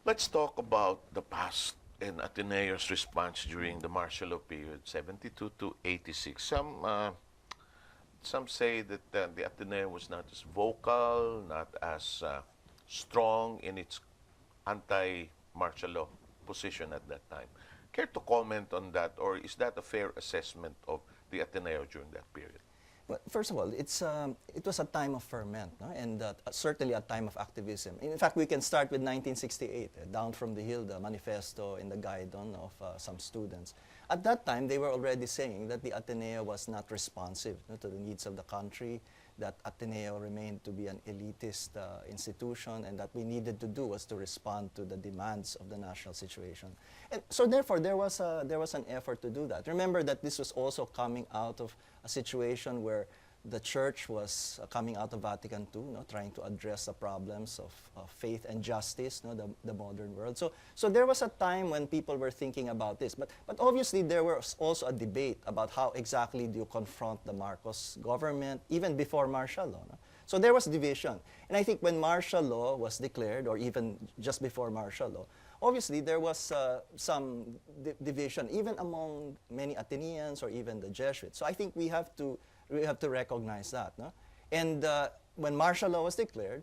Let's talk about the past and Ateneo's response during the martial law period, 72 to 86. Some say that the Ateneo was not as vocal, not as strong in its anti-martial law position at that time. Care to comment on that, or is that a fair assessment of the Ateneo during that period? Well, first of all, it was a time of ferment, no? And certainly a time of activism. In fact, we can start with 1968, Down from the Hill, the manifesto and the guidon of some students. At that time, they were already saying that the Ateneo was not responsive, to the needs of the country, that Ateneo remained to be an elitist institution, and that we needed to do was to respond to the demands of the national situation. And so therefore, there was an effort to do that. Remember that this was also coming out of a situation where the church was coming out of Vatican II, trying to address the problems of faith and justice, the modern world. So there was a time when people were thinking about this. But obviously there was also a debate about how exactly do you confront the Marcos government, even before martial law. No? So there was division. And I think when martial law was declared, or even just before martial law, obviously there was some division, even among many Ateneans or even the Jesuits. So I think we have to recognize that. No? And when martial law was declared,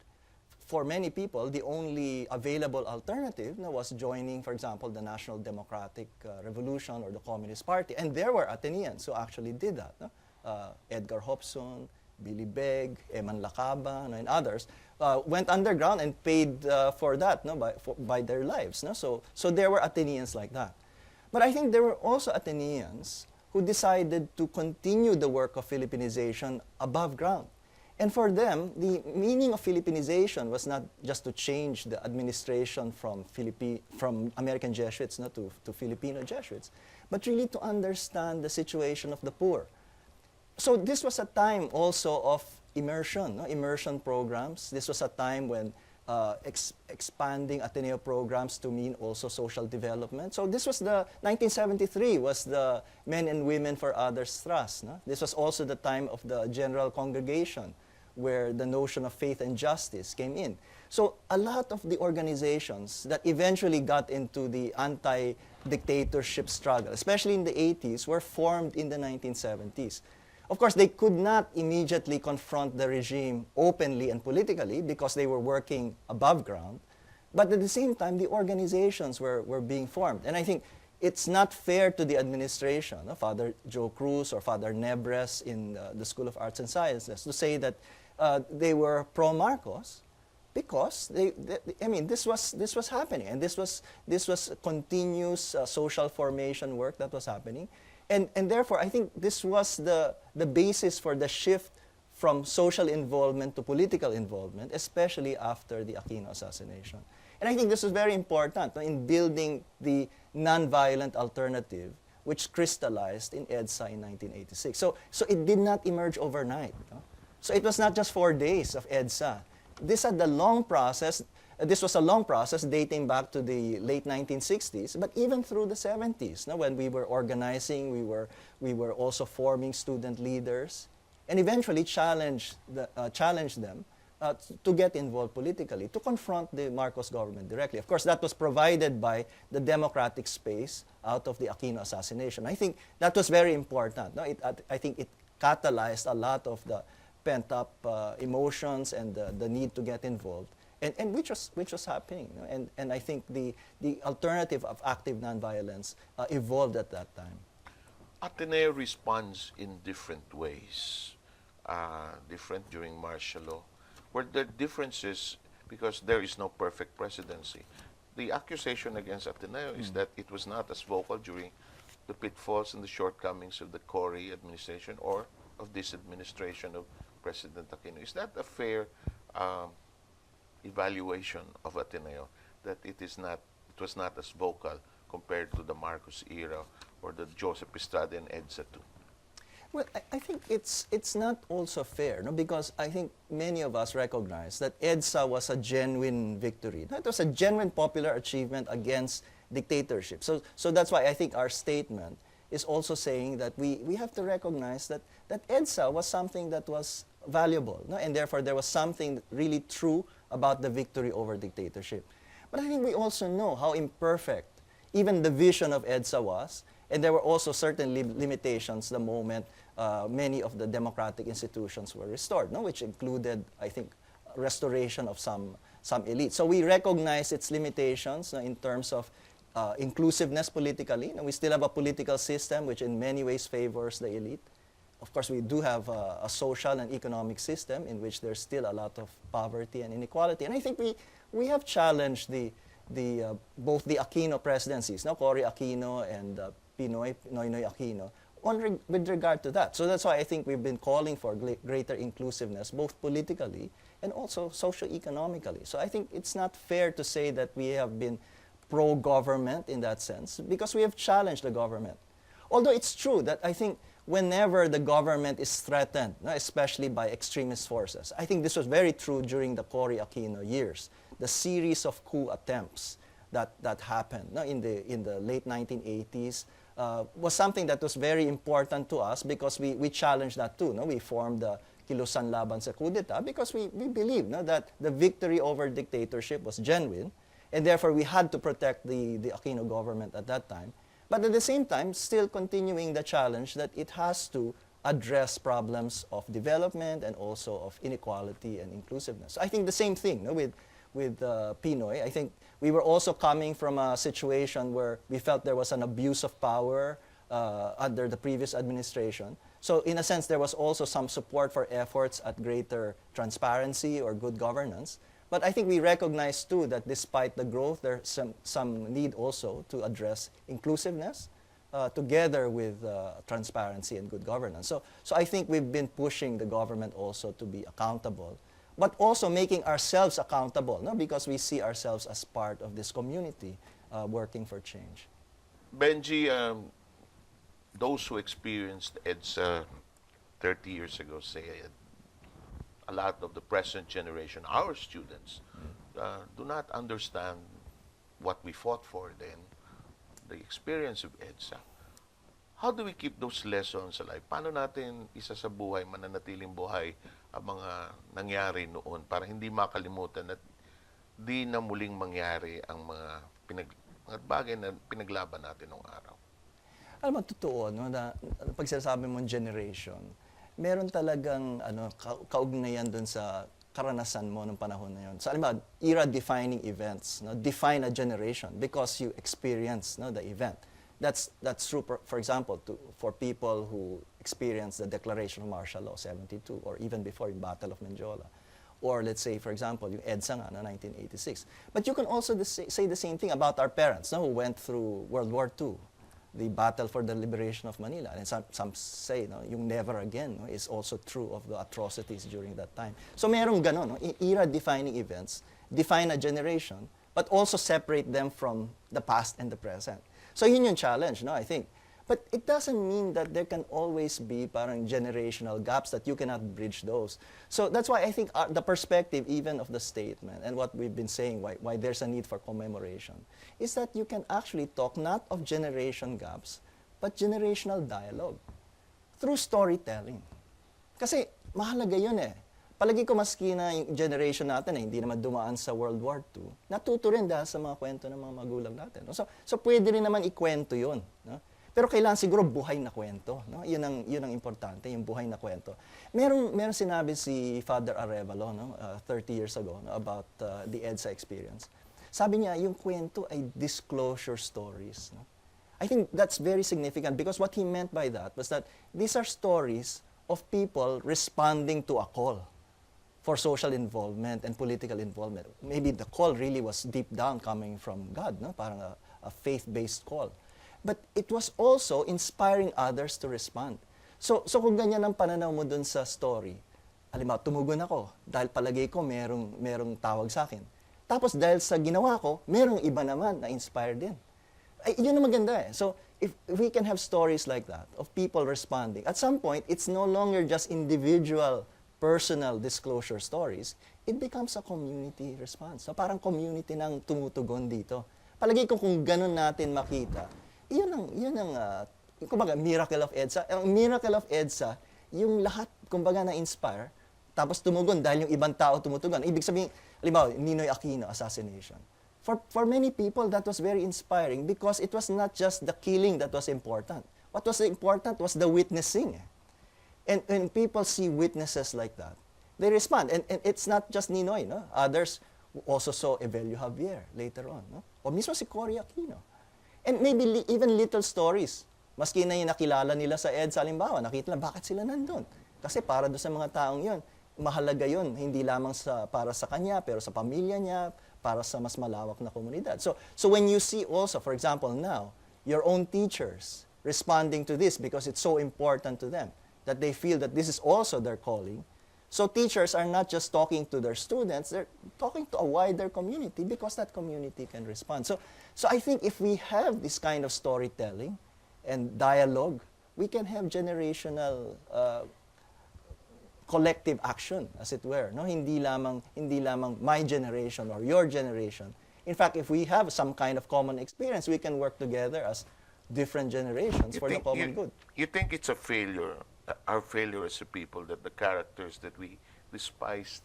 for many people, the only available alternative was joining, for example, the National Democratic Revolution or the Communist Party. And there were Ateneans who actually did that. No? Edgar Hobson, Billy Begg, Eman Lacaba, and others went underground and paid for that by their lives. No? So there were Ateneans like that. But I think there were also Ateneans who decided to continue the work of Philippinization above ground. And for them, the meaning of Philippinization was not just to change the administration from American Jesuits to Filipino Jesuits, but really to understand the situation of the poor. So this was a time also of immersion, immersion programs. This was a time when expanding Ateneo programs to mean also social development. So this was 1973 was the Men and Women for Others Trust. No? This was also the time of the General Congregation, where the notion of faith and justice came in. So a lot of the organizations that eventually got into the anti-dictatorship struggle, especially in the 80s, were formed in the 1970s. Of course, they could not immediately confront the regime openly and politically because they were working above ground. But at the same time, the organizations were being formed. And I think it's not fair to the administration, Father Joe Cruz or Father Nebres in the School of Arts and Sciences, to say that they were pro-Marcos because this was happening, and this was continuous social formation work that was happening. And therefore, I think this was the basis for the shift from social involvement to political involvement, especially after the Aquino assassination. And I think this is very important in building the nonviolent alternative, which crystallized in EDSA in 1986. So it did not emerge overnight. So it was not just 4 days of EDSA. This was a long process dating back to the late 1960s, but even through the 70s, when we were organizing, we were also forming student leaders, and eventually challenged them to get involved politically, to confront the Marcos government directly. Of course, that was provided by the democratic space out of the Aquino assassination. I think that was very important. I think it catalyzed a lot of the pent-up emotions and the need to get involved, and which was happening. And I think the alternative of active nonviolence evolved at that time. Ateneo responds in different ways, different during martial law. Were there differences because there is no perfect presidency? The accusation against Ateneo is that it was not as vocal during the pitfalls and the shortcomings of the Cory administration or of this administration of President Aquino. Is that a fair evaluation of Ateneo, that it was not as vocal compared to the Marcos era or the Joseph Estrada and EDSA too? Well, I think it's not also fair, because I think many of us recognize that EDSA was a genuine victory. It was a genuine popular achievement against dictatorship. So that's why I think our statement is also saying that we have to recognize that EDSA was something that was valuable, and therefore there was something really true about the victory over dictatorship. But I think we also know how imperfect even the vision of EDSA was, and there were also certain limitations the moment many of the democratic institutions were restored, no? Which included, I think, restoration of some elite. So we recognize its limitations in terms of inclusiveness politically. We still have a political system which in many ways favors the elite. Of course, we do have a social and economic system in which there's still a lot of poverty and inequality. And I think we have challenged both the Aquino presidencies, no? Cory Aquino and Noynoy Aquino, with regard to that. So that's why I think we've been calling for greater inclusiveness, both politically and also socio-economically. So I think it's not fair to say that we have been pro-government in that sense, because we have challenged the government. Although it's true that I think whenever the government is threatened, especially by extremist forces, I think this was very true during the Cory Aquino years, the series of coup attempts that happened in the late 1980s, was something that was very important to us because we challenged that too. We formed the Kilusan Laban sa Coup d'etat because we believed that the victory over dictatorship was genuine, and therefore we had to protect the Aquino government at that time. But at the same time, still continuing the challenge that it has to address problems of development and also of inequality and inclusiveness. So I think the same thing with Pinoy. I think we were also coming from a situation where we felt there was an abuse of power under the previous administration. So in a sense, there was also some support for efforts at greater transparency or good governance. But I think we recognize too that despite the growth, there's some need also to address inclusiveness together with transparency and good governance. So I think we've been pushing the government also to be accountable, but also making ourselves accountable, because we see ourselves as part of this community working for change. Benjie, those who experienced EDSA 30 years ago say a lot of the present generation, our students, do not understand what we fought for then, the experience of EDSA. How do we keep those lessons alive? Paano natin isa sa buhay, mananatiling buhay ang mga nangyari noon para hindi makalimutan at di na muling mangyari ang mga bagay na pinaglaban natin noong araw? Alam mo, totoo, na pag sinasabi mong generation, meron talagang kaugnayan doon sa karanasan mo ng panahon na yun. So, alam mo, era-defining events, define a generation because you experience the event. That's true, for example, for people who experienced the Declaration of Martial Law, 72, or even before, yung Battle of Menjola. Or let's say, for example, yung EDSA nga, 1986. But you can also say the same thing about our parents who went through World War II, the battle for the liberation of Manila. And some say, yung never again is also true of the atrocities during that time. So merong ganon, era-defining events, define a generation, but also separate them from the past and the present. So yun yung challenge, I think. But it doesn't mean that there can always be parang generational gaps that you cannot bridge those. So that's why I think the perspective even of the statement and what we've been saying, why there's a need for commemoration, is that you can actually talk not of generation gaps, but generational dialogue through storytelling. Kasi mahalaga yun Palagi ko maski na yung generation natin hindi naman dumaan sa World War II, natuto rin dahil sa mga kwento ng mga magulang natin. So pwede rin naman ikwento yun. Pero kailangan siguro buhay na kwento. Yun ang importante, yung buhay na kwento. Meron sinabi si Father Arevalo 30 years ago about the EDSA experience. Sabi niya, yung kwento ay disclosure stories. I think that's very significant because what he meant by that was that these are stories of people responding to a call for social involvement and political involvement. Maybe the call really was deep down coming from God, parang a faith-based call. But it was also inspiring others to respond. So kung ganyan ang pananaw mo dun sa story, halimbawa, tumugon ako dahil palagay ko merong tawag sa akin. Tapos dahil sa ginawa ko, merong iba naman na inspired din. Ay, yun ang maganda So if we can have stories like that of people responding, at some point, it's no longer just individual personal disclosure stories, it becomes a community response. So parang community nang tumutugon dito. Palagi ko kung ganun natin makita, yun ang kumbaga, miracle of EDSA. Ang miracle of EDSA, yung lahat, kumbaga, na-inspire, tapos tumugon dahil yung ibang tao tumutugon. Ibig sabihin, halimbawa, Ninoy Aquino assassination. For many people, that was very inspiring because it was not just the killing that was important. What was important was the witnessing. And when people see witnesses like that, they respond. And it's not just Ninoy, no? Others also saw Evelio Javier later on, no? O mismo si Cory Aquino. And maybe even little stories. Maski na yung nakilala nila sa EDSA, halimbawa, nakita lang, bakit sila nandun? Kasi para doon sa mga taong yon, mahalaga yon, hindi lamang para sa kanya, pero sa pamilya niya, para sa mas malawak na komunidad. So when you see also, for example, now, your own teachers responding to this because it's so important to them, that they feel that this is also their calling. So teachers are not just talking to their students, they're talking to a wider community because that community can respond. So I think if we have this kind of storytelling and dialogue, we can have generational collective action, as it were. No? Hindi lamang my generation or your generation. In fact, if we have some kind of common experience, we can work together as different generations for the common good. You think it's a failure, our failure as a people, that the characters that we despised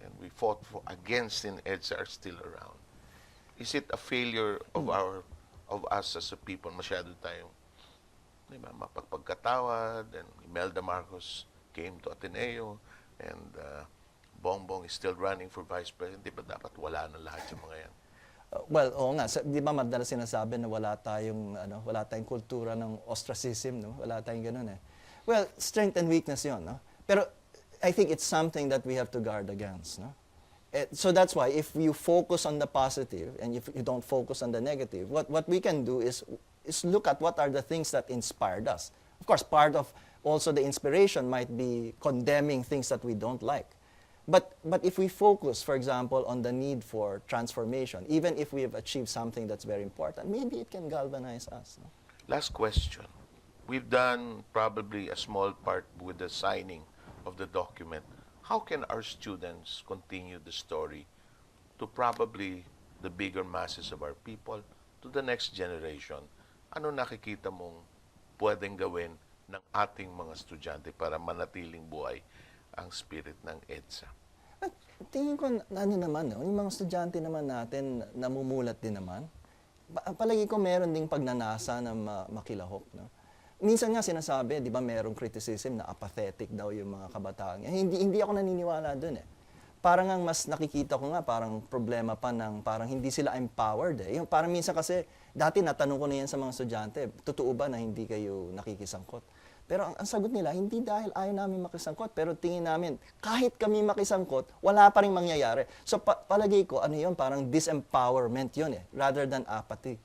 and we fought against in EDSA are still around? Is it a failure of us as a people? Masyado tayong mapagpagkatawad, and Imelda Marcos came to Ateneo, and Bongbong is still running for vice president. Di ba dapat wala na lahat yung mga yan? Well, oo nga. Di ba madalas sinasabi na wala tayong kultura ng ostracism, no? Wala tayong ganun eh. Well, strength and weakness yun, no? Pero I think it's something that we have to guard against, no? So that's why if you focus on the positive and if you don't focus on the negative, what we can do is look at what are the things that inspired us. Of course, part of also the inspiration might be condemning things that we don't like. But if we focus, for example, on the need for transformation, even if we have achieved something that's very important, maybe it can galvanize us. No? Last question. We've done probably a small part with the signing of the document. How can our students continue the story to probably the bigger masses of our people, to the next generation? Ano nakikita mong pwedeng gawin ng ating mga estudyante para manatiling buhay ang spirit ng EDSA? At tingin ko, yung mga estudyante naman natin, namumulat din naman. Palagi ko meron ding pagnanasa na makilahok. No? Minsan nga sinasabi, di ba, merong criticism na apathetic daw yung mga kabataan. Hindi ako naniniwala dun eh. Parang ang mas nakikita ko nga, parang problema pa ng parang hindi sila empowered eh. Yung parang minsan kasi, dati natanong ko na yan sa mga estudyante, totoo ba na hindi kayo nakikisangkot? Pero ang sagot nila, hindi dahil ayaw namin makisangkot, pero tingin namin, kahit kami makisangkot, wala pa rin mangyayari. So palagay ko, ano yun, parang disempowerment yun eh, rather than apathy.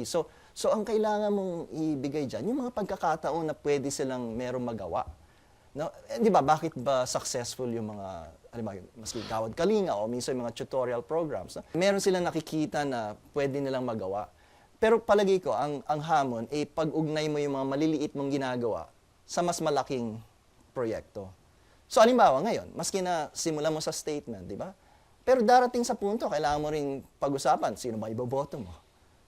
So ang kailangan mong ibigay dyan, yung mga pagkakataon na pwede silang merong magawa. No? Di ba, bakit ba successful yung mga, maski Kawad Kalinga o minsan yung mga tutorial programs, no? Meron silang nakikita na pwede nilang magawa. Pero palagay ko, ang hamon, pag-ugnay mo yung mga maliliit mong ginagawa sa mas malaking proyekto. So, halimbawa ngayon, maski na simulan mo sa statement, di ba? Pero darating sa punto, kailangan mo ring pag-usapan, sino ba iboboto mo?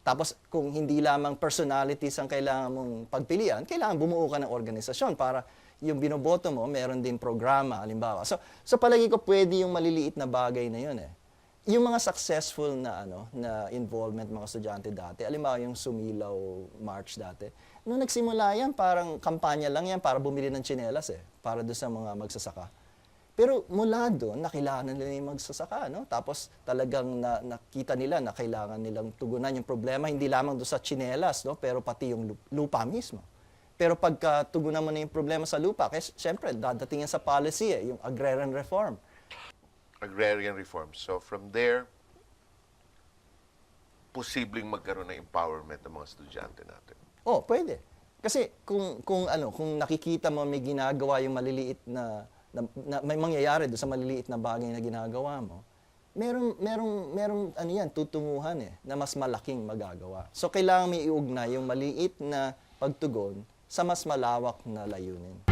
Tapos, kung hindi lamang personalities ang kailangan mong pagpilian, kailangan bumuo ka ng organisasyon para yung binoboto mo, meron din programa, halimbawa. So palagi ko pwede yung maliliit na bagay na yun eh. Yung mga successful na involvement mga estudyante dati, halimbawa yung Sumilaw March dati, nung nagsimula yan, parang kampanya lang yan para bumili ng tsinelas eh, para doon sa mga magsasaka. Pero mula doon, nakilala nila yung magsasaka, no? Tapos talagang nakita nila na kailangan nilang tugunan yung problema, hindi lamang doon sa tsinelas, no? Pero pati yung lupa mismo. Pero pagka tugunan mo na yung problema sa lupa, kasi syempre, dadating yan sa policy eh, yung agrarian reform. Agrarian reform. So from there, posibleng magkaroon ng empowerment ng mga estudyante natin. Oh, pwede. Kasi kung nakikita mo may ginagawa yung maliliit na may mangyayari doon sa maliliit na bagay na ginagawa mo, merong tutunguhan eh, na mas malaking magagawa. So kailangan may iugnay yung maliit na pagtugon sa mas malawak na layunin.